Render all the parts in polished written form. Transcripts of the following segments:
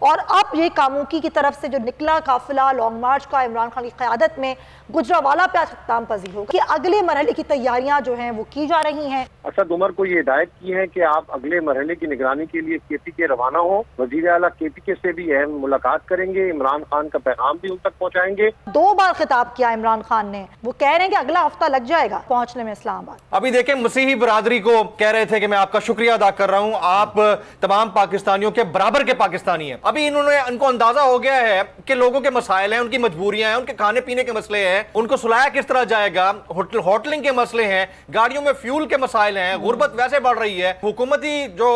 और अब ये कामुकी की तरफ से जो निकला काफिला लॉन्ग मार्च का इमरान खान की क़यादत में गुजरावाला पे अख्ताम पजीर होगा कि अगले मरहले की तैयारियां जो हैं वो की जा रही हैं। असद उमर को ये हिदायत की है कि आप अगले मरहले की निगरानी के लिए KPK रवाना हो। वजीर आला KPK से भी अहम मुलाकात करेंगे, इमरान खान का पैगाम भी उन तक पहुँचाएंगे। 2 बार खिताब किया इमरान खान ने, वो कह रहे हैं कि अगला हफ्ता लग जाएगा पहुंचने में इस्लामाबाद। अभी देखें, मसीही बरादरी को कह रहे थे कि मैं आपका शुक्रिया अदा कर रहा हूं, आप तमाम पाकिस्तानियों के बराबर के पाकिस्तानी हैं। अभी उनको अंदाजा हो गया है कि लोगों के मसाइल हैं, उनकी मजबूरियां हैं, उनके खाने पीने के मसले हैं, उनको सुलाया किस तरह जाएगा, होटलिंग के मसले हैं, गाड़ियों में फ्यूल के मसाइल हैं, गुर्बत वैसे बढ़ रही है, हुकूमती जो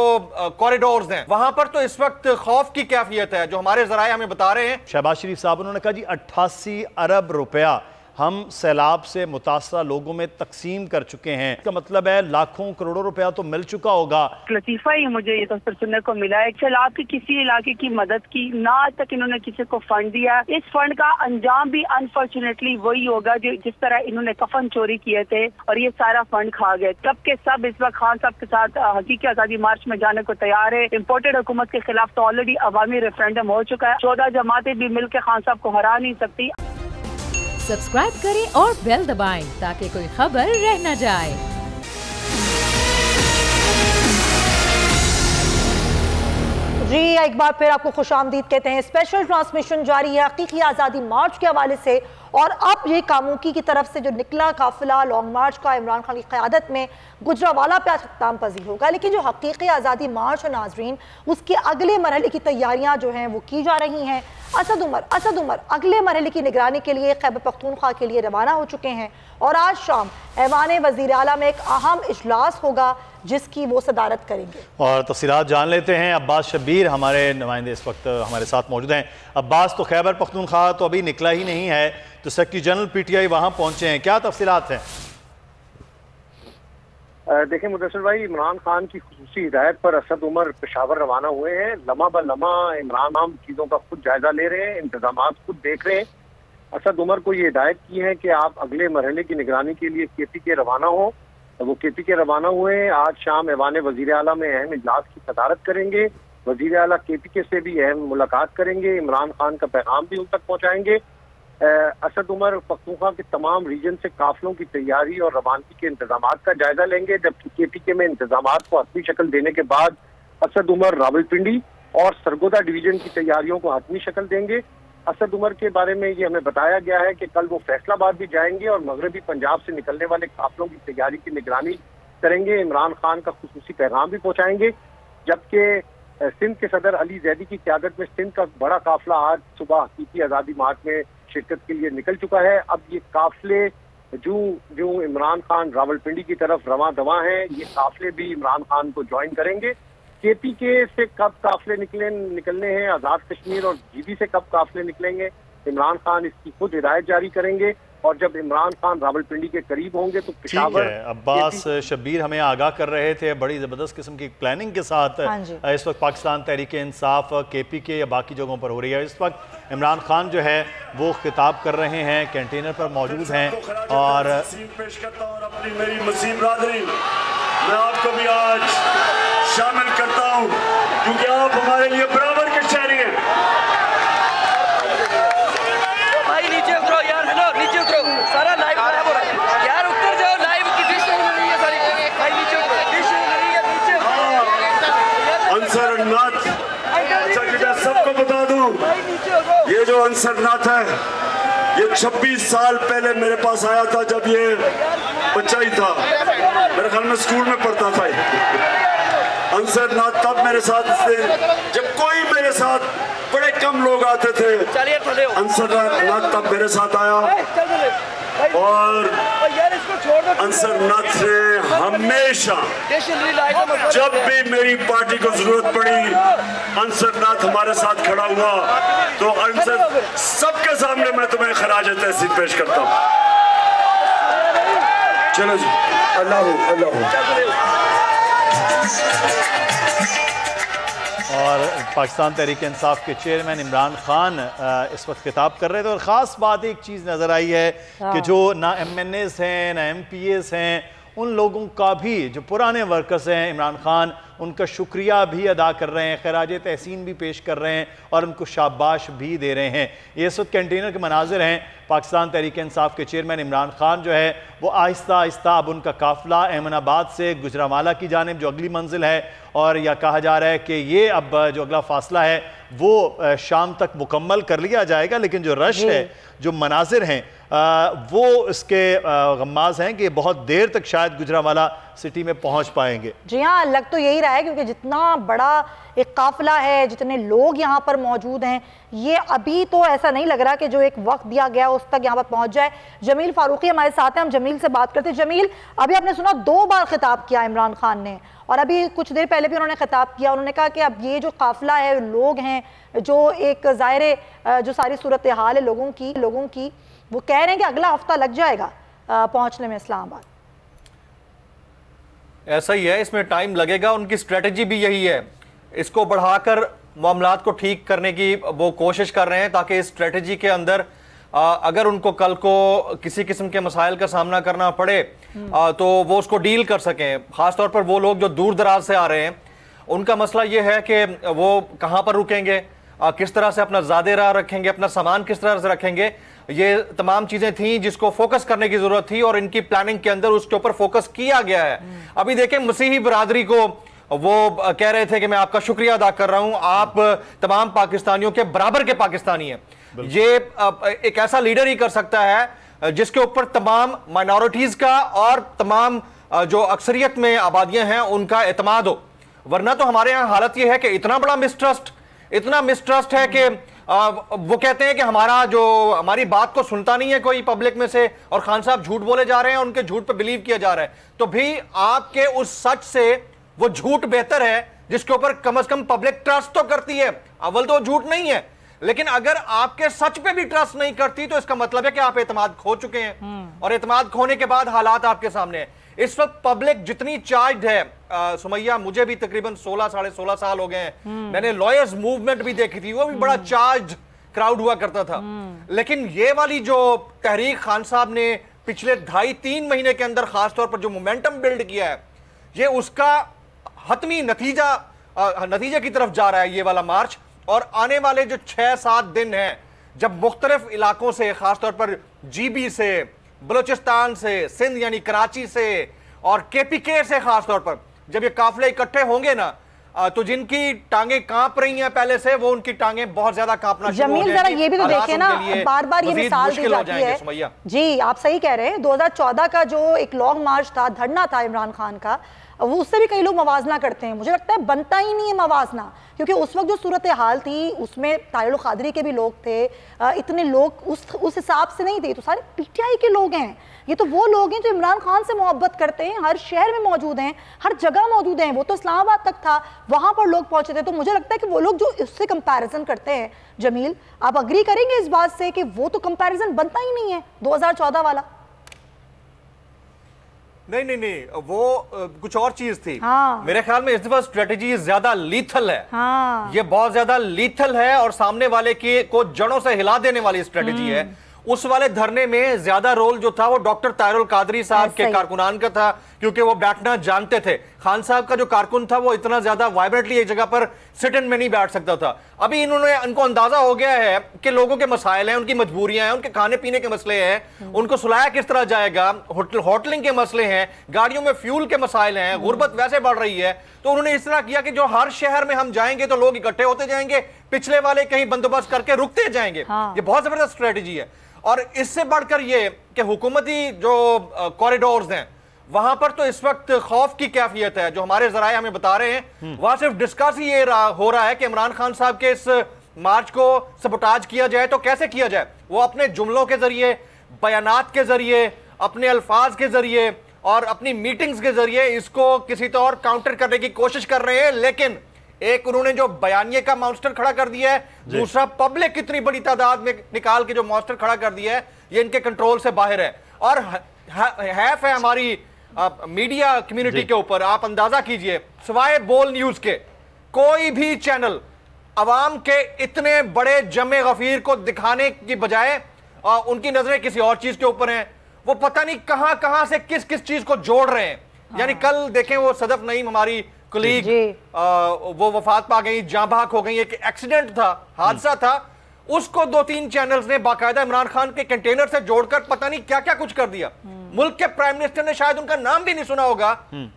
कॉरिडोर्स हैं वहां पर तो इस वक्त खौफ की कैफियत है, जो हमारे जराए हमें बता रहे हैं। शहबाज शरीफ साहब उन्होंने कहा जी 88 अरब रुपया हम सैलाब से मुतासरा लोगों में तकसीम कर चुके हैं। इसका मतलब है लाखों करोड़ों रुपया तो मिल चुका होगा। लतीफा ही मुझे ये तस्वीर सुनने को मिला है, सैलाब के किसी इलाके की मदद की ना आज तक इन्होंने किसी को फंड दिया। इस फंड का अंजाम भी अनफॉर्चुनेटली वही होगा जो जिस तरह इन्होंने कफन चोरी किए थे और ये सारा फंड खा गए। सब के सब इस वक्त खान साहब के साथ हकीकी आजादी मार्च में जाने को तैयार है। इम्पोर्टेड हुकूमत के खिलाफ तो ऑलरेडी अवामी रेफरेंडम हो चुका है। 14 जमातें भी मिलकर खान साहब को हरा नहीं सकती। सब्सक्राइब करें और बेल दबाएं ताकि कोई खबर रह न जाए। जी एक बार फिर आपको खुशामदीद कहते हैं। स्पेशल ट्रांसमिशन जारी है हकीकी आज़ादी मार्च के हवाले से, और अब ये कामुकी की तरफ से जो निकला काफिला लॉन्ग मार्च का इमरान खान की क़यादत में गुजरावाला पे अख्ताम पजीर होगा। लेकिन जो हकीकी आज़ादी मार्च है नाजरीन, उसके अगले मरहले की तैयारियां जो हैं वो की जा रही हैं। असद उमर अगले मरहले की निगरानी के लिए खैबर पख्तूनख्वा के लिए रवाना हो चुके हैं और आज शाम ऐवान वज़ीर आला में एक अहम इजलास होगा जिसकी वो सदारत करेंगे। और तफसीलात जान लेते हैं। अब्बास शब्बीर हमारे नुमाइंदे इस वक्त हमारे साथ मौजूद हैं। अब्बास, तो खैबर पख्तूनख्वा तो अभी निकला ही नहीं है, तो सेक्रेटरी जनरल PTI वहाँ पहुँचे हैं, क्या तफसीलात हैं? देखिए मुदस्सिर भाई, इमरान खान की खुसूसी हिदायत पर असद उमर पेशावर रवाना हुए हैं। लम्हा ब लम्हा इमरान खान चीज़ों का खुद जायजा ले रहे हैं, इंतजाम खुद देख रहे हैं। असद उमर को ये हिदायत की है कि आप अगले मरहले की निगरानी के लिए KPK रवाना हो। वो KPK रवाना हुए हैं। आज शाम ऐवान वज़ीर आला में अहम इजलास की सदारत करेंगे। वज़ीर आला KPK से भी अहम मुलाकात करेंगे, इमरान खान का पैगाम भी उन तक पहुँचाएंगे। असद उमर पख्तूनख्वा के तमाम रीजन से काफिलों की तैयारी और रवानगी के इंतजाम का जायजा लेंगे, जबकि KPK में इंतजाम को हतमी शक्ल देने के बाद असद उमर रावलपिंडी और सरगोदा डिवीजन की तैयारियों को हतमी शक्ल देंगे। असद उमर के बारे में ये हमें बताया गया है कि कल वो फैसलाबाद भी जाएंगे और मगरबी पंजाब से निकलने वाले काफिलों की तैयारी की निगरानी करेंगे, इमरान खान का खुसूसी पैगाम भी पहुँचाएंगे। जबकि सिंध के सदर अली जैदी की क़यादत में सिंध का बड़ा काफिला आज सुबह हकीकी आज़ादी मार्च में शिरकत के लिए निकल चुका है। अब ये काफिले जो इमरान खान रावलपिंडी की तरफ रवां दवा हैं, ये काफिले भी इमरान खान को ज्वाइन करेंगे। KPK से कब काफिले निकलने हैं, आज़ाद कश्मीर और GB से कब काफिले निकलेंगे, इमरान खान इसकी खुद हिदायत जारी करेंगे। और जब इमरान खान रावलपिंडी के करीब होंगे तो पेशावर। अब्बास शब्बीर हमें आगाह कर रहे थे बड़ी ज़बरदस्त किस्म की प्लानिंग के साथ। इस वक्त पाकिस्तान तहरीक इंसाफ KPK या बाकी जगहों पर हो रही है। इस वक्त इमरान खान जो है वो खिताब कर रहे हैं, कैंटीनर पर मौजूद हैं। और पेश करता हूं अपनी मेरी मसीह बरादरी, मैं आपको भी आज शामिल करता हूं क्योंकि आप हमारे लिए बराबर के शहरी हैं। भाई नीचे उतरो यार, हेलो नीचे उतरो, सारा लाइव खराब हो रहा है यार, उतर जाओ, लाइव की डिश नहीं है सारी। भाई नीचे उतरो, डिश नहीं है नीचे। अंसर नाथ, अच्छा कि मैं सबको बता दूं, ये जो अंसर नाथ है ये 26 साल पहले मेरे पास आया था जब ये बच्चा ही था, मेरे ख्याल में स्कूल में पढ़ता था। अंसर नाथ तब मेरे साथ थे जब कोई मेरे साथ बड़े कम लोग आते थे। अंसर नाथ तब मेरे साथ आया और अंसर नाथ से हमेशा जब भी मेरी पार्टी को जरूरत पड़ी अंसर नाथ हमारे साथ खड़ा हुआ। तो अंसर सबके सामने मैं तुम्हें खराज तहसीन पेश करता हूँ। चलो जी, अल्लाह। और पाकिस्तान तहरीक इंसाफ के चेयरमैन इमरान खान इस वक्त खिताब कर रहे थे। और ख़ास बात एक चीज़ नज़र आई है कि जो ना MNAs हैं ना MPAs हैं उन लोगों का भी जो पुराने वर्कर्स हैं, इमरान खान उनका शुक्रिया भी अदा कर रहे हैं, खराज तहसीन भी पेश कर रहे हैं और उनको शाबाश भी दे रहे हैं। ये इस वक्त कैंटीनर के मनाजिर हैं। पाकिस्तान तहरीक इंसाफ के चेयरमैन इमरान खान जो है वो आहिस्ता आहिस्ता अब उनका काफिला अहमदाबाद से गुजरांवाला की जानिब जो अगली मंजिल है, और यह कहा जा रहा है कि ये अब जो अगला फासला है वो शाम तक मुकम्मल कर लिया जाएगा। लेकिन जो रश है, जो मनाजिर हैं, वो इसके गम्माज हैं कि बहुत देर तक शायद गुजरांवाला सिटी में पहुंच पाएंगे। जी हाँ, लग तो यही रहा है, क्योंकि जितना बड़ा एक काफिला है, जितने लोग यहाँ पर मौजूद हैं, ये अभी तो ऐसा नहीं लग रहा कि जो एक वक्त दिया गया उस तक यहाँ पर पहुंच जाए। जमील फारूकी हमारे साथ हैं, हम जमील से बात करते हैं। जमील, अभी आपने सुना 2 बार खिताब किया इमरान खान ने, और अभी कुछ देर पहले भी उन्होंने खिताब किया। उन्होंने कहा कि अब ये जो काफिला है, लोग हैं जो एक ज़ाहिर जो सारी सूरत हाल है लोगों की, वो कह रहे हैं कि अगला हफ्ता लग जाएगा पहुंचने में इस्लामाबाद। ऐसा ही है, इसमें टाइम लगेगा। उनकी स्ट्रेटजी भी यही है, इसको बढ़ाकर मामलात को ठीक करने की वो कोशिश कर रहे हैं, ताकि इस स्ट्रेटजी के अंदर अगर उनको कल को किसी किस्म के मसाइल का सामना करना पड़े तो वो उसको डील कर सकें। खासतौर पर वो लोग जो दूर दराज से आ रहे हैं, उनका मसला ये है कि वो कहाँ पर रुकेंगे, किस तरह से अपना ज़ादे राह रखेंगे, अपना सामान किस तरह से रखेंगे। ये तमाम चीज़ें थी जिसको फोकस करने की ज़रूरत थी, और इनकी प्लानिंग के अंदर उसके ऊपर फोकस किया गया है। अभी देखें, मसीही बरादरी को वो कह रहे थे कि मैं आपका शुक्रिया अदा कर रहा हूं, आप तमाम पाकिस्तानियों के बराबर के पाकिस्तानी हैं। ये एक ऐसा लीडर ही कर सकता है जिसके ऊपर तमाम माइनॉरिटीज का और तमाम जो अक्सरियत में आबादियां हैं उनका एतमाद हो। वरना तो हमारे यहाँ हालत यह है कि इतना बड़ा इतना मिसट्रस्ट है कि वो कहते हैं कि हमारी बात को सुनता नहीं है कोई पब्लिक में से, और खान साहब झूठ बोले जा रहे हैं, उनके झूठ पे बिलीव किया जा रहा है। तो भी आपके उस सच से वो झूठ बेहतर है जिसके ऊपर कम से कम पब्लिक ट्रस्ट तो करती है। अव्वल तो झूठ नहीं है, लेकिन अगर आपके सच पे भी ट्रस्ट नहीं करती तो इसका मतलब है कि आप एतमाद खो चुके हैं, और एतमाद खोने के बाद हालात आपके सामने हैं। इस वक्त पब्लिक जितनी चार्ज्ड है, सुमैया, मुझे भी तकरीबन 16-16.5 साल हो गए हैं, मैंने लॉयर्स मूवमेंट भी देखी थी, वो भी बड़ा चार्ज्ड क्राउड हुआ करता था। लेकिन ये वाली जो तहरीक खान साहब ने पिछले 2.5-3 महीने के अंदर खासतौर पर जो मोमेंटम बिल्ड किया है, ये उसका हतमी नतीजे की तरफ जा रहा है ये वाला मार्च। और आने वाले जो 6-7 दिन हैं, जब मुख्तलिफ इलाकों से, खासतौर पर जीबी से, बलूचिस्तान से, सिंध यानी कराची से और केपीके से, खासतौर पर जब ये काफिले इकट्ठे होंगे ना, तो जिनकी टांगे कांप रही हैं पहले से, वो उनकी टांगे बहुत ज्यादा कांपना शुरू हो जाएंगी। जमील, जरा ये भी तो देखें ना, बार बार ये मिसाल दी जाती है। जी, आप सही कह रहे हैं। 2014 का जो एक लॉन्ग मार्च था, धरना था इमरान खान का, वो उससे भी कई लोग मवाजना करते हैं। मुझे लगता है बनता ही नहीं है मवाजना, क्योंकि उस वक्त जो सूरत हाल थी उसमें तारिल कादरी के भी लोग थे, इतने लोग उस हिसाब से नहीं थे। तो सारे पीटीआई के लोग हैं, ये तो वो लोग हैं जो इमरान खान से मोहब्बत करते हैं, हर शहर में मौजूद हैं, हर जगह मौजूद हैं। वो तो इस्लामाबाद तक था, वहां पर लोग पहुंचे थे। तो मुझे लगता है कि वो लोग जो इससे कंपैरिजन करते हैं, जमील आप अग्री करेंगे इस बात से कि वो तो कंपैरिजन बनता ही नहीं है 2014 वाला। नहीं, वो कुछ और चीज थी। मेरे ख्याल में इस दफा स्ट्रेटेजी ज्यादा लीथल है। ये बहुत ज्यादा लीथल है और सामने वाले को जड़ों से हिला देने वाली स्ट्रेटेजी है। उस वाले धरने में ज्यादा रोल जो था वो डॉक्टर तारिल कादरी साहब के कारकुनान का था, क्योंकि वो बैठना जानते थे। खान साहब का जो कारकुन था वो इतना ज्यादा वाइब्रेंटली एक जगह पर सिट इन में नहीं बैठ सकता था। अभी इनको अंदाजा हो गया है कि लोगों के मसाइल हैं, उनकी मजबूरियां हैं, उनके खाने पीने के मसले हैं, उनको सुलाया किस तरह जाएगा, होटलिंग के मसले हैं, गाड़ियों में फ्यूल के मसाइल हैं, गुर्बत वैसे बढ़ रही है। तो उन्होंने इस तरह किया कि जो हर शहर में हम जाएंगे तो लोग इकट्ठे होते जाएंगे, पिछले वाले कहीं बंदोबस्त करके रुकते जाएंगे। ये बहुत जबरदस्त स्ट्रेटेजी है। और इससे बढ़कर ये कि हुकूमती जो कॉरिडोर्स हैं वहां पर तो इस वक्त खौफ की कैफियत है। जो हमारे जराए हमें बता रहे हैं वहां सिर्फ डिस्कस ही ये हो रहा है कि इमरान खान साहब के इस मार्च को सबोटाज किया जाए तो कैसे किया जाए। वो अपने जुमलों के जरिए, बयानात के जरिए, अपने अल्फाज के जरिए और अपनी मीटिंग्स के जरिए इसको किसी तौर काउंटर करने की कोशिश कर रहे हैं। लेकिन एक उन्होंने जो बयानिए का मॉन्स्टर खड़ा कर दिया है, दूसरा पब्लिक कितनी बड़ी तादाद में निकाल के जो मॉन्स्टर खड़ा कर दिया है, ये इनके कंट्रोल से बाहर है। और हैफ है हमारी मीडिया कम्युनिटी के ऊपर। आप अंदाजा कीजिए, सिवाय बोल न्यूज के कोई भी चैनल अवाम के इतने बड़े जमे गफीर को दिखाने की बजाय उनकी नजरें किसी और चीज के ऊपर हैं। वो पता नहीं कहां कहां से किस किस चीज को जोड़ रहे हैं। यानी कल देखें वो सदफ नईम हमारी कुलीग वो वफात पा गई, जाँ बहक हो गई, एक एक्सीडेंट था, हादसा था, उसको 2-3 चैनल्स ने बाकायदा इमरान खान के कंटेनर से जोड़कर पता नहीं क्या क्या कुछ कर दिया। मुल्क के प्राइम मिनिस्टर ने शायद उनका नाम भी नहीं सुना होगा,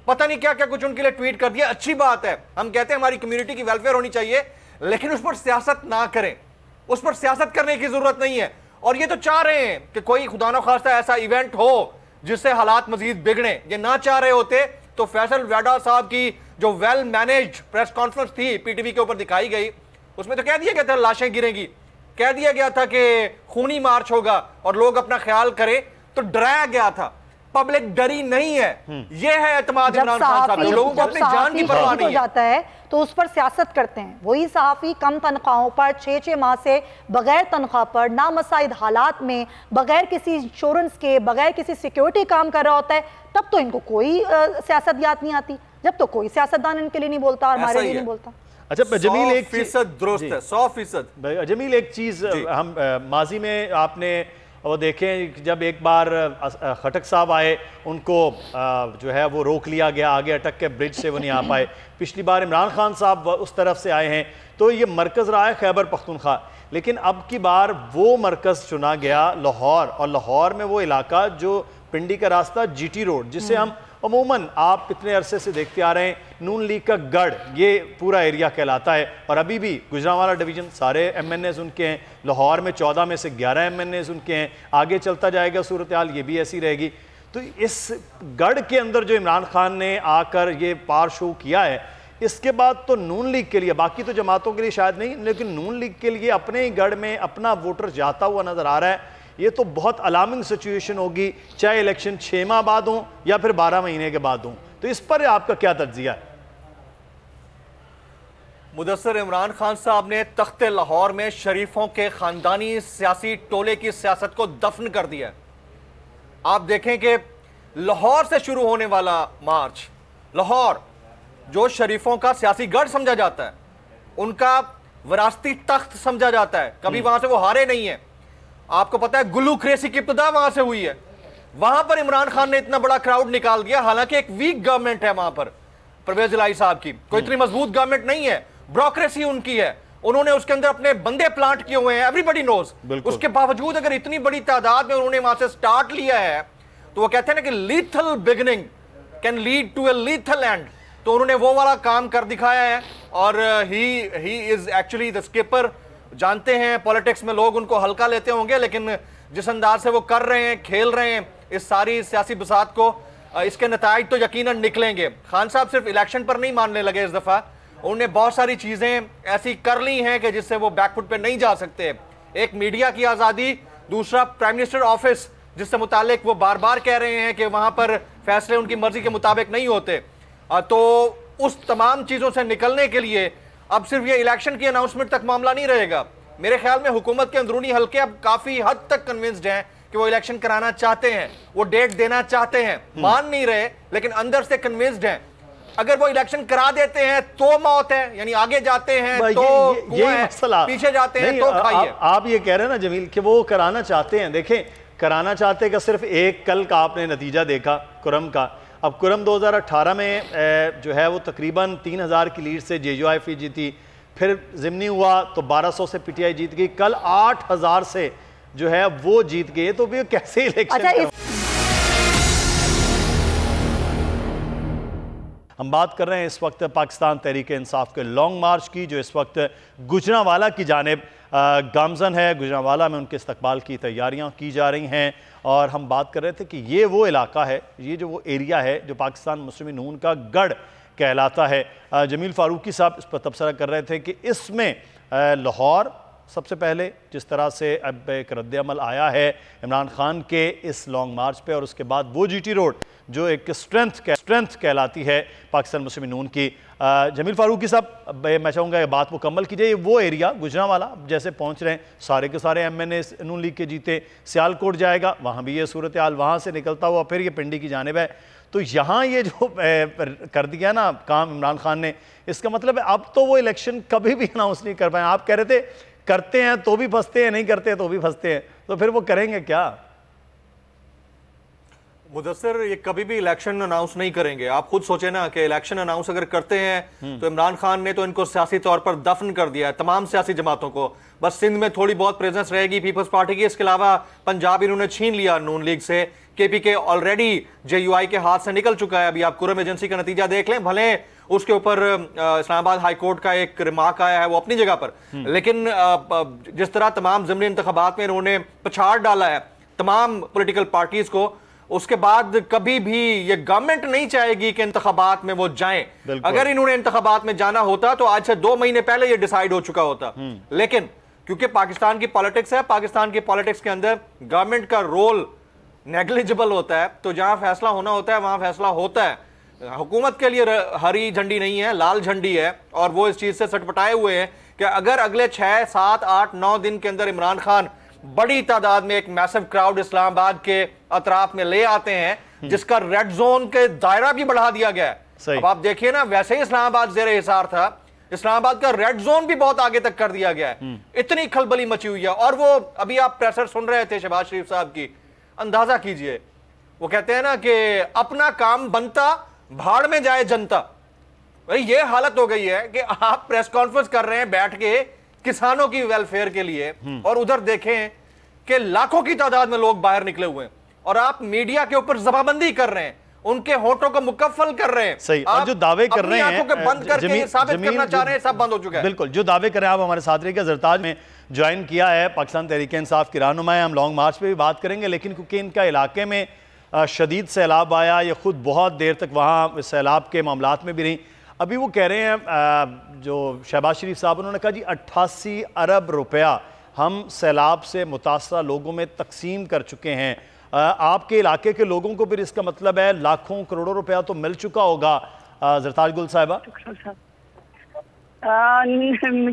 पता नहीं क्या क्या कुछ उनके लिए ट्वीट कर दिया। अच्छी बात है, हम कहते हैं हमारी कम्युनिटी की वेलफेयर होनी चाहिए, लेकिन उस पर सियासत ना करें, उस पर सियासत करने की जरूरत नहीं है। और ये तो चाह रहे हैं कि कोई खुदा न खास्ता ऐसा इवेंट हो जिससे हालात मजीद बिगड़े। ये ना चाह रहे होते तो फैसल वेडा साहब की जो वेल मैनेज्ड प्रेस कॉन्फ्रेंस थी पीटीवी के ऊपर दिखाई गई, उसमें तो कह दिया गया था लाशें गिरेंगी, कह दिया गया था कि खूनी मार्च होगा और लोग अपना ख्याल करें, तो डराया गया था। पब्लिक डरी नहीं है, ये है एतमाद इमरान खान साहब। लोगों को अपनी जान की परवाह नहीं जाता है तो उस पर सियासत करते हैं। वही सहाफी कम तनख्वाहों पर 6-6 माह से बगैर तनख्वाह पर नामसाइद हालात में बगैर किसी इंश्योरेंस के बगैर किसी सिक्योरिटी काम कर रहा होता है, तब तो इनको कोई सियासत याद नहीं आती, जब तो कोई सियासतदान इनके लिए नहीं बोलता और हमारे लिए नहीं बोलता। अच्छा जमील, एक 100% दुरुस्त है, 100%। जमील एक चीज हम माजी में आपने वो देखें, जब एक बार खटक साहब आए उनको जो है वो रोक लिया गया, आगे अटक के ब्रिज से वो नहीं आ पाए। पिछली बार इमरान खान साहब उस तरफ से आए हैं, तो ये मरकज़ रहा है खैबर पख्तूनख्वा, लेकिन अब की बार वो मरकज़ चुना गया लाहौर, और लाहौर में वो इलाका जो पिंडी का रास्ता जीटी रोड, जिसे हम अमूमन आप इतने अरसे से देखते आ रहे हैं नून लीग का गढ़, ये पूरा एरिया कहलाता है। और अभी भी गुजरांवाला डिवीज़न सारे MNAs उनके हैं, लाहौर में 14 में से 11 MNAs उनके हैं, आगे चलता जाएगा सूरत हाल ये भी ऐसी रहेगी। तो इस गढ़ के अंदर जो इमरान खान ने आकर ये पार शो किया है, इसके बाद तो नून लीग के लिए, बाकी तो जमातों के लिए शायद नहीं, लेकिन नून लीग के लिए अपने ही गढ़ में अपना वोटर जाता हुआ नजर आ रहा है। ये तो बहुत अलार्मिंग सिचुएशन होगी, चाहे इलेक्शन 6 माह बाद हो या फिर 12 महीने के बाद हो। तो इस पर आपका क्या तज्जिया है? मुदस्सिर, इमरान खान साहब ने तख्ते लाहौर में शरीफों के खानदानी सियासी टोले की सियासत को दफन कर दिया। आप देखें कि लाहौर से शुरू होने वाला मार्च, लाहौर जो शरीफों का सियासी गढ़ समझा जाता है, उनका विरासती तख्त समझा जाता है, कभी वहां से वो हारे नहीं है। आपको पता है गुल्लू क्रेसी की इब्तिदा वहां से हुई है, वहां पर इमरान खान ने इतना बड़ा क्राउड निकाल दिया। हालांकि एक वीक गवर्नमेंट है वहां पर परवेज इलाही साहब की, कोई इतनी मजबूत गवर्नमेंट नहीं है, ब्यूरोक्रेसी उनकी है, उन्होंने उसके अंदर अपने बंदे प्लांट किए हुए हैं, एवरीबॉडी नोज। उसके बावजूद अगर इतनी बड़ी तादाद में उन्होंने वहां से स्टार्ट लिया है, तो वो कहते हैं ना कि lethal beginning can lead to a lethal end. तो उन्होंने वो वाला काम कर दिखाया है, और he is actually the skipper. जानते हैं पॉलिटिक्स में लोग उनको हल्का लेते होंगे, लेकिन जिस अंदाज से वो कर रहे हैं, खेल रहे हैं इस सारी सियासी बसात को, इसके नताइज तो यकीनन निकलेंगे। खान साहब सिर्फ इलेक्शन पर नहीं मानने लगे इस दफा, उन्होंने बहुत सारी चीजें ऐसी कर ली हैं कि जिससे वो बैकफुट पे नहीं जा सकते। एक मीडिया की आजादी, दूसरा प्राइम मिनिस्टर ऑफिस जिससे मुतालिक वो बार बार कह रहे हैं कि वहां पर फैसले उनकी मर्जी के मुताबिक नहीं होते। तो उस तमाम चीजों से निकलने के लिए अब सिर्फ ये इलेक्शन की अनाउंसमेंट तक मामला नहीं रहेगा। मेरे ख्याल में हुकूमत के अंदरूनी हल्के अब काफी हद तक कन्विंस्ड हैं कि वो इलेक्शन कराना चाहते हैं, वो डेट देना चाहते हैं, मान नहीं रहे लेकिन अंदर से कन्विंस्ड हैं। अगर वो इलेक्शन करा देते हैं तो मौत है, यानी आगे जाते हैं तो ये मसला, पीछे जाते हैं तो खाइए। आप ये कह रहे हैं ना जमील कि वो कराना चाहते हैं, देखें कराना चाहते का सिर्फ एक कल का आपने नतीजा देखा कुरम का। अब कुरम 2018 में जो है वो तकरीबन 3000 की लीड से JUIF जीती, फिर ज़िमनी हुआ तो 1200 से PTI जीत गई, कल 8000 से जो है वो जीत गए। तो भी कैसे इलेक्शन? हम बात कर रहे हैं इस वक्त पाकिस्तान तहरीक इंसाफ के लॉन्ग मार्च की, जो इस वक्त गुजरांवाला की जानिब गामजन है। गुजरांवाला में उनके इस्तकबाल की तैयारियां की जा रही हैं, और हम बात कर रहे थे कि ये वो इलाका है, ये जो वो एरिया है जो पाकिस्तान मुस्लिम नून का गढ़ कहलाता है। जमील फारूकी साहब इस पर तबसरा कर रहे थे कि इसमें लाहौर सबसे पहले जिस तरह से अब एक रद्द-ए-अमल आया है इमरान खान के इस लॉन्ग मार्च पे, और उसके बाद वो GT रोड जो एक स्ट्रेंथ कहलाती है पाकिस्तान मुस्लिम नून की। जमील फारूकी साहब मैं चाहूँगा ये बात मुकम्मल कीजिए। वो एरिया गुजरांवाला जैसे पहुँच रहे हैं, सारे के सारे MNA नून लीग के जीते, सियालकोट जाएगा, वहाँ भी ये सूरत हाल, वहाँ से निकलता हुआ फिर ये पिंडी की जानिब है। तो यहाँ ये जो कर दिया ना काम इमरान खान ने, इसका मतलब है अब तो वो इलेक्शन कभी भी अनाउंस नहीं कर पाए। आप कह रहे थे करते हैं तो भी फंसते हैं, नहीं करते तो भी फंसते हैं, तो फिर वो करेंगे क्या? मुदस्सिर, ये कभी भी इलेक्शन अनाउंस नहीं करेंगे। आप खुद सोचे ना कि इलेक्शन अनाउंस अगर करते हैं तो इमरान खान ने तो इनको सियासी तौर पर दफन कर दिया है, तमाम सियासी जमातों को। बस सिंध में थोड़ी बहुत प्रेजेंस रहेगी पीपल्स पार्टी की, इसके अलावा पंजाब इन्होंने छीन लिया नून लीग से। केपीके ऑलरेडी जेयूआई के हाथ से निकल चुका है। अभी आप कुरम एजेंसी का नतीजा देख लें, भले उसके ऊपर इस्लामाबाद हाई कोर्ट का एक रिमार्क आया है, वो अपनी जगह पर, लेकिन जिस तरह तमाम ज़िमनी इंतखाबात में इन्होंने पछाड़ डाला है तमाम पॉलिटिकल पार्टीज को, उसके बाद कभी भी ये गवर्नमेंट नहीं चाहेगी कि इंतखाबात में वो जाएं। अगर इन्होंने इंतखाबात में जाना होता तो आज से 2 महीने पहले ये डिसाइड हो चुका होता। लेकिन क्योंकि पाकिस्तान की पॉलिटिक्स है, पाकिस्तान की पॉलिटिक्स के अंदर गवर्नमेंट का रोल नेग्लिजिबल होता है, तो जहां फैसला होना होता है वहां फैसला होता है। हुकूमत के लिए हरी झंडी नहीं है, लाल झंडी है, और वो इस चीज से सटपटाए हुए हैं कि अगर अगले 6, 7, 8, 9 दिन के अंदर इमरान खान बड़ी तादाद में एक मैसिव क्राउड इस्लामाबाद के अतराफ में ले आते हैं, जिसका रेड जोन के दायरा भी बढ़ा दिया गया है। अब आप देखिए ना, वैसे ही इस्लामाबाद ज़ेरे हिसार था, इस्लामाबाद का रेड जोन भी बहुत आगे तक कर दिया गया है। इतनी खलबली मची हुई है। और वो अभी आप प्रेशर सुन रहे थे शहबाज शरीफ साहब की, अंदाजा कीजिए, वो कहते हैं ना कि अपना काम बनता भाड़ में जाए जनता। भाई ये हालत हो गई है कि आप प्रेस कॉन्फ्रेंस कर रहे हैं बैठ के किसानों की वेलफेयर के लिए, और उधर देखें कि लाखों की तादाद में लोग बाहर निकले हुए हैं, और आप मीडिया के ऊपर जबाबंदी कर रहे हैं, उनके होठों को मुकफ्फल कर रहे हैं। सही, और जो दावे कर रहे हैं बंद करके साबित करना चाह रहे हैं, सब बंद हो चुका है। बिल्कुल, जो दावे कर रहे हैं। आप हमारे साथ रहिएगा। ज़रताज में ज्वाइन किया है पाकिस्तान तहरीक इंसाफ की रहनुमा है। हम लॉन्ग मार्च पे भी बात करेंगे, लेकिन क्योंकि इनका इलाके में शदीद सैलाब आया, ये खुद बहुत देर तक वहाँ सैलाब के मामलात में भी रही। अभी वो कह रहे हैं, जो शहबाज शरीफ साहब, उन्होंने कहा जी 88 अरब रुपया हम सैलाब से मुतासरा लोगों में तकसीम कर चुके हैं। आपके इलाके के लोगों को फिर इसका मतलब है लाखों करोड़ों रुपया तो मिल चुका होगा। ज़रताज गुल साहिबा,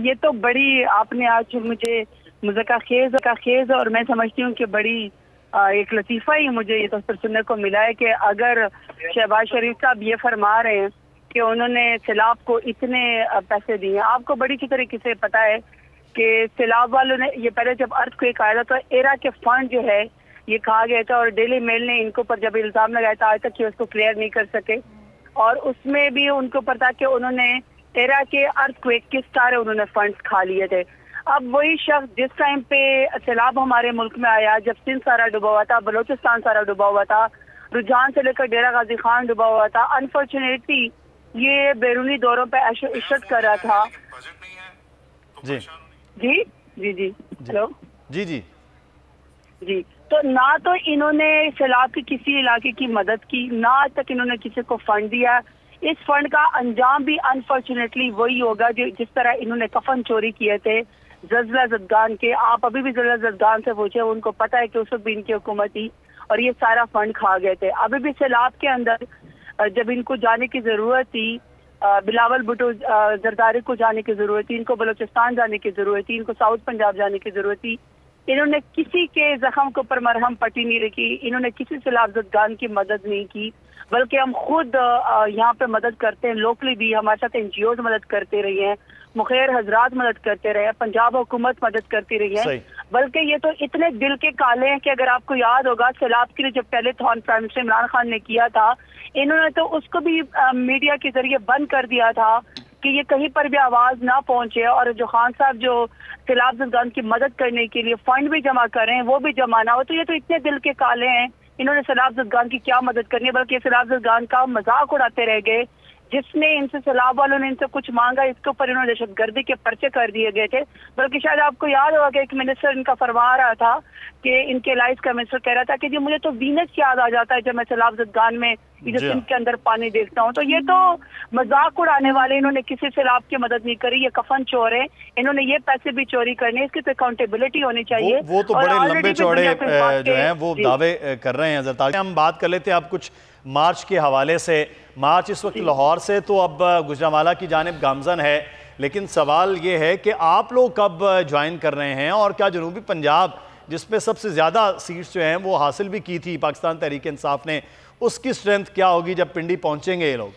ये तो बड़ी आपने आज मुझे मुज़क्का खेज और मैं समझती हूँ कि बड़ी एक लतीफ़ा ही मुझे ये तस्वीर सुनने को मिला है कि अगर शहबाज शरीफ साहब ये फरमा रहे हैं कि उन्होंने सैलाब को इतने पैसे दिए। आपको बड़ी अच्छी तरीके से पता है कि सैलाब वालों ने ये पहले जब अर्थक्वेक आया था तो एरा के फंड जो है ये कहा गया था, और डेली मेल ने इनको पर जब इल्जाम लगाया था आज तक कि उसको क्लियर नहीं कर सके, और उसमें भी उनके ऊपर था कि उन्होंने एरा के अर्थक्वेक के सारे उन्होंने फंड्स खा लिए थे। अब वही शख्स जिस टाइम पे सैलाब हमारे मुल्क में आया, जब सिंध सारा डूबा हुआ था, बलोचिस्तान सारा डूबा हुआ था, रुझान से लेकर डेरा गाजी खान डूबा हुआ था, अनफॉर्चुनेटली ये बैरूनी दौरों पे इशरत कर रहा था। जी जी जी जी हेलो जी जी जी, तो ना तो इन्होंने सैलाब के किसी इलाके की मदद की, ना आज तक इन्होंने किसी को फंड दिया। इस फंड का अंजाम भी अनफॉर्चुनेटली वही होगा जो जिस तरह इन्होंने कफन चोरी किए थे ज़लज़ला ज़दगान के। आप अभी भी ज़लज़ला ज़दगान से पूछे, उनको पता है कि उस वक्त भी इनकी हुकूमत थी और ये सारा फंड खा गए थे। अभी भी सैलाब के अंदर जब इनको जाने की जरूरत थी, बिलावल भुट्टो जरदारी को जाने की जरूरत थी, इनको बलोचिस्तान जाने की जरूरत थी, इनको साउथ पंजाब जाने की जरूरत थी, इन्होंने किसी के जख्म के ऊपर मरहम पट्टी नहीं रखी, इन्होंने किसी सैलाब ज़दगान की मदद नहीं की। बल्कि हम खुद यहाँ पे मदद करते हैं, लोकली भी हमारे साथ NGOs मदद करते रही हैं, मुखैर हजरात मदद करते रहे, पंजाब हुकूमत मदद करती रही है। बल्कि ये तो इतने दिल के काले हैं कि अगर आपको याद होगा सैलाब के लिए जब पहले प्राइम मिनिस्टर इमरान खान ने किया था, इन्होंने तो उसको भी मीडिया के जरिए बंद कर दिया था कि ये कहीं पर भी आवाज ना पहुंचे, और जो खान साहब जो सैलाब ज़दगान की मदद करने के लिए फंड भी जमा कर रहे हैं वो भी जमा ना हो। तो ये तो इतने दिल के काले हैं, इन्होंने सैलाब ज़दगान की क्या मदद करनी है, बल्कि सैलाब ज़दगान का मजाक उड़ाते रह गए। जिसने इनसे सैलाब वालों ने इनसे कुछ मांगा, इसके ऊपर इन्होंने दहशतगर्दी के पर्चे कर दिए गए थे। बल्कि शायद आपको याद होगा कि एक मिनिस्टर इनका फरमा रहा था कि इनके लाइफ का मिनिस्टर कह रहा था कि जी मुझे तो वीनस याद आ जाता है जब मैं सैलाब ज़दगान में सिंध के अंदर पानी देखता हूँ। तो ये तो मजाक उड़ाने वाले, इन्होंने किसी सैलाब की मदद नहीं करी, ये कफन चोर है, इन्होंने ये पैसे भी चोरी करने, इसकी तो अकाउंटेबिलिटी होनी चाहिए। वो तो बड़े लंबे चौड़े जो हैं वो दावे कर रहे हैं। ज़रताज, हम बात कर लेते हैं अब कुछ मार्च के हवाले से। मार्च इस वक्त लाहौर से तो अब गुजरांवाला की जानिब गामजन है, लेकिन सवाल ये है कि आप लोग कब ज्वाइन कर रहे हैं, और क्या जनूबी पंजाब जिसपे सबसे ज़्यादा सीट्स जो हैं वो हासिल भी की थी पाकिस्तान तहरीक इंसाफ ने, उसकी स्ट्रेंथ क्या होगी जब पिंडी पहुंचेंगे ये लोग?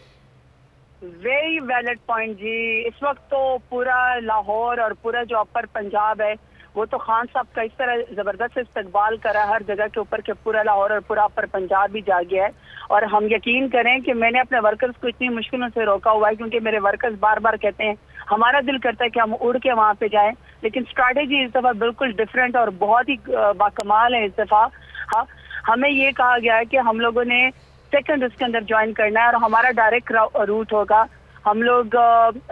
वेरी वैलिड पॉइंट जी। इस वक्त तो पूरा लाहौर और पूरा जो अपर पंजाब है वो तो खान साहब का इस तरह जबरदस्त इस्तकबाल करा हर जगह के ऊपर के पूरा लाहौर और पूरा पर पंजाब भी जा गया है। और हम यकीन करें कि मैंने अपने वर्कर्स को इतनी मुश्किलों से रोका हुआ है, क्योंकि मेरे वर्कर्स बार बार कहते हैं हमारा दिल करता है कि हम उड़ के वहाँ पे जाएं, लेकिन स्ट्रैटेजी इस दफा बिल्कुल डिफरेंट और बहुत ही बाकमाल है। इस दफा हमें ये कहा गया है कि हम लोगों ने सेकंड इसके अंदर ज्वाइन करना है और हमारा डायरेक्ट रूट होगा। हम लोग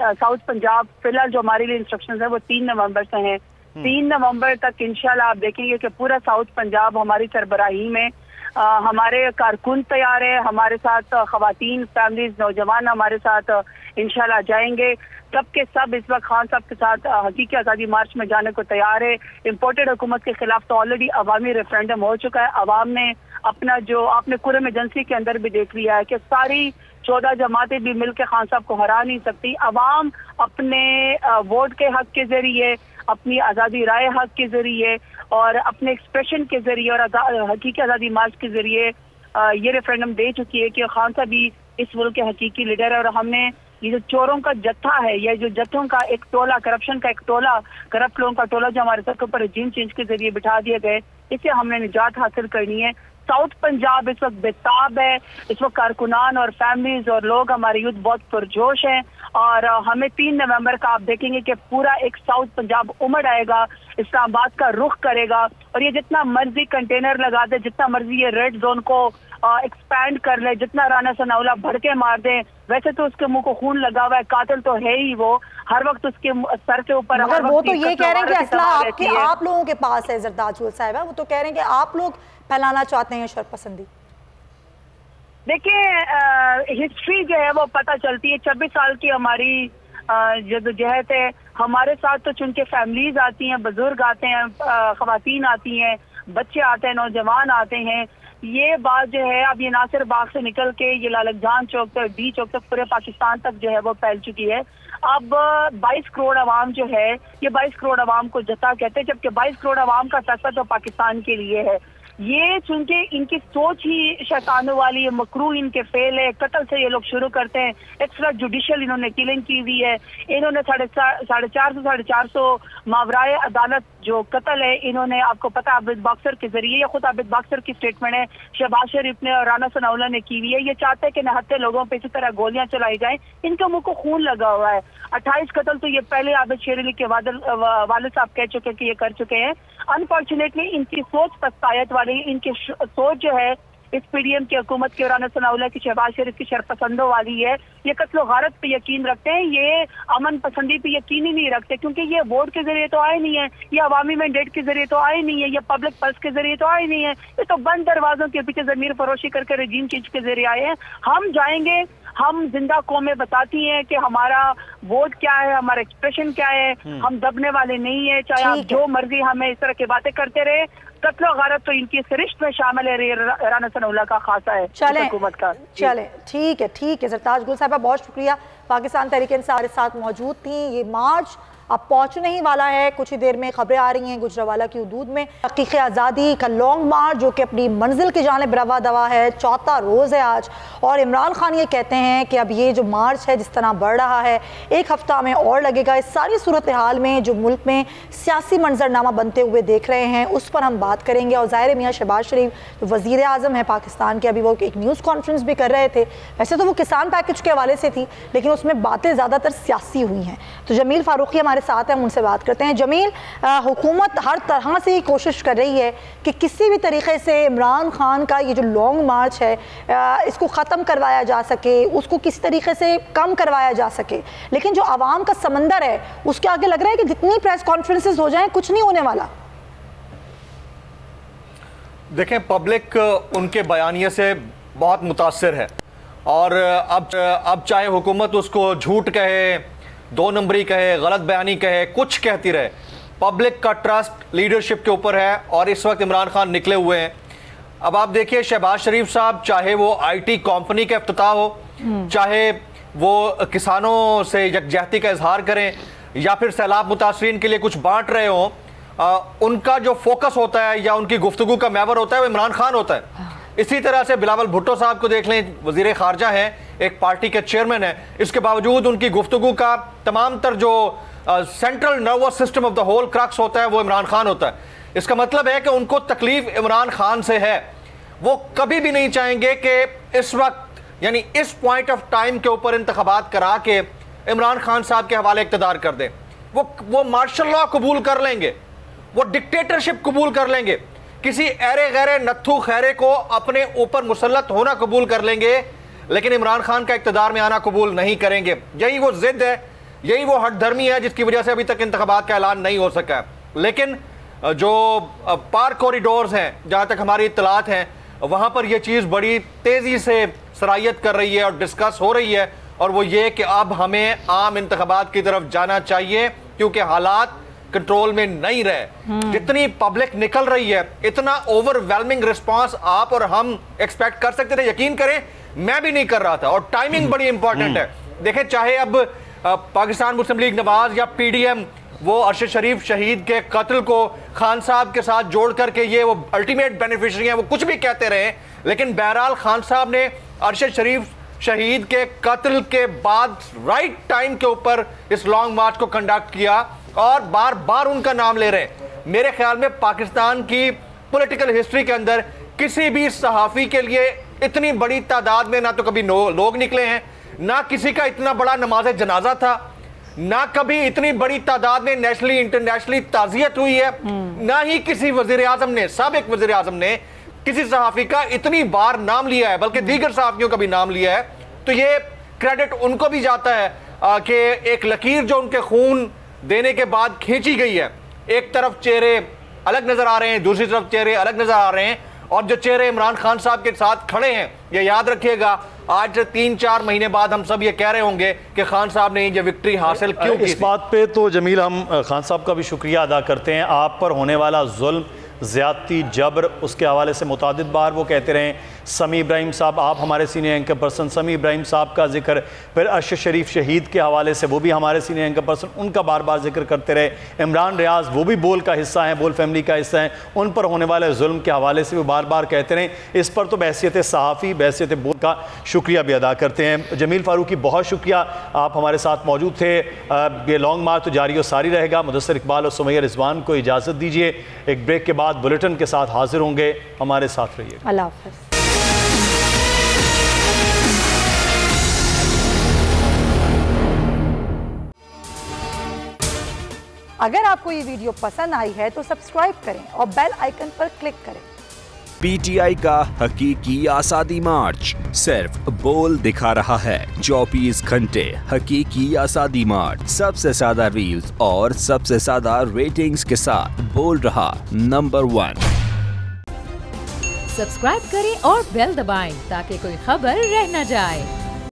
साउथ पंजाब, फिलहाल जो हमारे लिए इंस्ट्रक्शंस है वो 3 नवंबर से हैं। 3 नवंबर तक इंशाल्लाह आप देखेंगे कि पूरा साउथ पंजाब हमारी सरबराही में हमारे कारकुन तैयार है, हमारे साथ खवातीन, फैमिलीज, नौजवान हमारे साथ इंशाल्लाह जाएंगे। सब के सब इस वक्त खान साहब के साथ हकीकी आज़ादी मार्च में जाने को तैयार है। इम्पोर्टेड हुकूमत के खिलाफ तो ऑलरेडी अवामी रेफरेंडम हो चुका है। अवाम ने अपना जो आपने कुरम एजेंसी के अंदर भी देख लिया है कि सारी 14 जमातें भी मिलकर खान साहब को हरा नहीं सकती। अवाम अपने वोट के हक के जरिए, अपनी आज़ादी राय हक के जरिए और अपने एक्सप्रेशन के जरिए और हकीकी आज़ादी मार्च के जरिए ये रेफरेंडम दे चुकी है कि खान साहब भी इस मुल्क के हकीकी लीडर है। और हमने ये जो चोरों का जत्था है, ये जो जत्थों का एक टोला, करप्शन का एक टोला, करप्ट लोगों का टोला जो हमारे सर के ऊपर रजीम चेंज के जरिए बिठा दिए गए, इससे हमने निजात हासिल करनी है। साउथ पंजाब इस वक्त बेताब है, इस वक्त कारकुनान और फैमिलीज और लोग, हमारे यूथ बहुत पुरजोश हैं और हमें 3 नवंबर का आप देखेंगे कि पूरा एक साउथ पंजाब उमड़ आएगा, इस्लामाबाद का रुख करेगा। और ये जितना मर्जी कंटेनर लगा दे, जितना मर्जी ये रेड जोन को एक्सपैंड कर ले, जितना राना सनाउल्लाह भड़के मार दे, वैसे तो उसके मुंह को खून लगा हुआ है, कातिल तो है ही वो, हर वक्त उसके सर के ऊपर। मगर वो तो ये कह रहे हैं कि असला आप लोगों के पास है जरदार साहिबा, वो तो कह रहे हैं कि आप लोग फैलाना चाहते हैं शरपसंदी। देखिए हिस्ट्री जो है वो पता चलती है। 26 साल की हमारी जदोजहद है। हमारे साथ तो चूंकि फैमिलीज आती हैं, बुजुर्ग आते हैं, खवातीन आती हैं, बच्चे आते हैं, नौजवान आते हैं। ये बात जो है अब ये नासिर बाग से निकल के ये लालकजान चौक तक, डी चौक तक, पूरे पाकिस्तान तक जो है वो फैल चुकी है। अब 22 करोड़ अवाम जो है, ये 22 करोड़ अवाम को जता कहते हैं, जबकि 22 करोड़ अवाम का फैसला तो पाकिस्तान के लिए है। ये चूंकि इनकी सोच ही शैतानों वाली है, मकरू इनके फेल है, कत्ल से ये लोग शुरू करते हैं। एक्स्ट्रा जुडिशियल इन्होंने किलिंग की हुई है। इन्होंने 450 मावराए अदालत जो कत्ल है, इन्होंने, आपको पता है, आबिद बख्तर के जरिए, ये खुद आबिद बख्तर की स्टेटमेंट है, शहबाज शरीफ ने और राना सनाउल्लाह ने की हुई है। ये चाहते हैं कि निहत्थे लोगों पे इसी तरह गोलियां चलाई जाएं। इनके मुंह को खून लगा हुआ है। 28 कत्ल तो ये पहले आबिद शेर अली के वालिद साहब कह चुके कि ये कर चुके हैं। अनफॉर्चुनेटली इनकी सोच पछतायत वाली, इनकी सोच जो है इस पीडीएम की हुकूमत की, राना सनाउल्लाह की, शहबाज शरीफ की शरपसंदों वाली है। ये कत्ल गारत पे यकीन रखते हैं, ये अमन पसंदी पे यकीन ही नहीं रखते, क्योंकि ये वोट के जरिए तो आए नहीं है, ये अवामी मैंडेट के जरिए तो आए नहीं है, ये पब्लिक पल्स के जरिए तो आए नहीं है, ये तो बंद दरवाजों के पीछे जमीर फरोशी करके रजीम चेंज के जरिए आए हैं। हम जाएंगे, हम जिंदा कौमें बताती हैं कि हमारा वोट क्या है, हमारा एक्सप्रेशन क्या है। हम दबने वाले नहीं है, चाहे आप जो मर्जी हमें इस तरह की बातें करते रहे। कत्ल गारत तो इनकी सरिश्त में शामिल है, राना सनाउल्लाह का खासा है हुकूमत का। चले ठीक है सरताज गुल साहबा, बहुत शुक्रिया। पाकिस्तान तहरीक इंसाफ हमारे साथ मौजूद थी। ये मार्च अब पहुंचने ही वाला है, कुछ ही देर में खबरें आ रही हैं गुजरावाला की हदूद में हकीक़ आज़ादी का लॉन्ग मार्च जो कि अपनी मंजिल की जानिब रवा दवा है, चौथा रोज़ है आज। और इमरान खान ये कहते हैं कि अब ये जो मार्च है जिस तरह बढ़ रहा है, 1 हफ्ता में और लगेगा। इस सारी सूरत हाल में जो मुल्क में सियासी मंजरनामा बनते हुए देख रहे हैं उस पर हम बात करेंगे। और ज़ाहिर मियाँ शहबाज शरीफ जो वज़ीर आज़म है पाकिस्तान के, अभी वो एक न्यूज़ कॉन्फ्रेंस भी कर रहे थे। वैसे तो वो किसान पैकेज के हवाले से थी, लेकिन उसमें बातें ज़्यादातर सियासी हुई हैं। तो जमील फारूकी हमारे साथ हैं, हम उनसे बात करते हैं। जमील, हुकूमत हर तरह से कोशिश कर रही है कि किसी भी तरीके से इमरान खान का ये जो लॉन्ग मार्च है इसको ख़त्म करवाया जा सके, उसको किसी तरीके से कम करवाया जा सके, लेकिन जो आवाम का समंदर है उसके आगे लग रहा है कि जितनी प्रेस कॉन्फ्रेंसेस हो जाएं कुछ नहीं होने वाला। देखें, पब्लिक उनके बयानिए से बहुत मुतासिर है और अब चाहे हुकूमत उसको झूठ कहे, 2 नंबरी कहे, गलत बयानी कहे, कुछ कहती रहे, पब्लिक का ट्रस्ट लीडरशिप के ऊपर है और इस वक्त इमरान खान निकले हुए हैं। अब आप देखिए, शहबाज शरीफ साहब चाहे वो आईटी कंपनी का इफ्तिताह हो, चाहे वो किसानों से यकजहती का इजहार करें या फिर सैलाब मुतासरीन के लिए कुछ बांट रहे हों, उनका जो फोकस होता है या उनकी गुफ्तगू का महवर होता है वो इमरान खान होता है। इसी तरह से बिलावल भुट्टो साहब को देख लें, वजीर खारजा हैं, एक पार्टी के चेयरमैन हैं, इसके बावजूद उनकी गुफ्तगू का तमाम तर जो central nervous system of the whole crux होता है वो इमरान खान होता है। इसका मतलब है कि उनको तकलीफ इमरान खान से है। वो कभी भी नहीं चाहेंगे कि इस वक्त यानी इस पॉइंट ऑफ टाइम के ऊपर इंतखाबात करा के इमरान खान साहब के हवाले इक़्तिदार कर दें। वो मार्शल लॉ कबूल कर लेंगे, वो डिक्टेटरशिप कबूल कर लेंगे, किसी ऐरे गैरे नत्थू खैरे को अपने ऊपर मुसल्लत होना कबूल कर लेंगे, लेकिन इमरान खान का इक़्तिदार में आना कबूल नहीं करेंगे। यही वो जिद है, यही वो हठधर्मी है जिसकी वजह से अभी तक इंतखाबात का ऐलान नहीं हो सका है। लेकिन जो पार कॉरिडोर्स हैं, जहाँ तक हमारी इत्तलात हैं, वहाँ पर यह चीज़ बड़ी तेज़ी से सरायत कर रही है और डिस्कस हो रही है, और वो ये कि अब हमें आम इंतखाबात की तरफ जाना चाहिए क्योंकि हालात कंट्रोल में नहीं रहे। जितनी पब्लिक निकल रही है, इतना ओवरवेलमिंग रिस्पांस आप और हम एक्सपेक्ट कर सकते थे। यकीन करें, मैं भी नहीं कर रहा था, और टाइमिंग बड़ी इंपॉर्टेंट है। देखें, चाहे अब पाकिस्तान मुस्लिम लीग नवाज या PDM वो अरशद शरीफ शहीद के कत्ल को खान साहब के साथ जोड़ करके ये वो अल्टीमेट बेनिफिशरी हैं, वो कुछ भी कहते रहे, लेकिन बहरहाल खान साहब ने अरशद शरीफ शहीद के कत्ल के बाद राइट टाइम के ऊपर इस लॉन्ग मार्च को कंडक्ट किया और बार बार उनका नाम ले रहे हैं। मेरे ख्याल में पाकिस्तान की पॉलिटिकल हिस्ट्री के अंदर किसी भी सहाफ़ी के लिए इतनी बड़ी तादाद में ना तो कभी लोग निकले हैं, ना किसी का इतना बड़ा नमाज जनाजा था, ना कभी इतनी बड़ी तादाद में नेशनली इंटरनेशनली ताज़ियत हुई है, ना ही किसी वज़ीर आज़म ने, साबिक़ वज़ीर आज़म ने किसी सहाफ़ी का इतनी बार नाम लिया है, बल्कि दीगर सहाफ़ियों का भी नाम लिया है। तो ये क्रेडिट उनको भी जाता है कि एक लकीर जो उनके खून देने के बाद खींची गई है, एक तरफ चेहरे अलग नज़र आ रहे हैं, दूसरी तरफ चेहरे अलग नज़र आ रहे हैं, और जो चेहरे इमरान खान साहब के साथ खड़े हैं, ये याद रखिएगा, आज से 3-4 महीने बाद हम सब ये कह रहे होंगे कि खान साहब ने ये विक्ट्री हासिल क्यों की। इस बात पे तो जमील हम खान साहब का भी शुक्रिया अदा करते हैं। आप पर होने वाला जुल्म, ज़्यादती, जबर, उसके हवाले से मुतादिद बार वो कहते रहे। समी इब्राहिम साहब, आप हमारे सीनियर एंकर पर्सन, समी इब्राहिम साहब का जिक्र, फिर अरशद शरीफ शहीद के हवाले से वो भी हमारे सीनियर एंकर पर्सन, उनका बार बार जिक्र करते रहे। इमरान रियाज वो भी बोल का हिस्सा हैं, बोल फैमिली का हिस्सा हैं, उन पर होने वाले जुल्म के हवाले से वो बार बार कहते रहे। इस पर तो बहसियत सहाफ़ी, बहसियत बोल का शुक्रिया भी अदा करते हैं। जमील फ़ारूकी, बहुत शुक्रिया, आप हमारे साथ मौजूद थे। ये लॉन्ग मार्च तो जारी और सारी रहेगा। मुदस्सिर इकबाल और सुमैया रिजवान को इजाज़त दीजिए, एक ब्रेक के बाद बुलेटिन के साथ हाजिर होंगे, हमारे साथ रहिए। अल्लाह हाफ़िज़। अगर आपको ये वीडियो पसंद आई है तो सब्सक्राइब करें और बेल आइकन पर क्लिक करें। PTI का हकीकी आज़ादी मार्च सिर्फ बोल दिखा रहा है। 24 घंटे हकीकी आज़ादी मार्च, सबसे ज्यादा रील्स और सबसे ज्यादा रेटिंग्स के साथ बोल रहा नंबर 1। सब्सक्राइब करें और बेल दबाएं ताकि कोई खबर रह न जाए।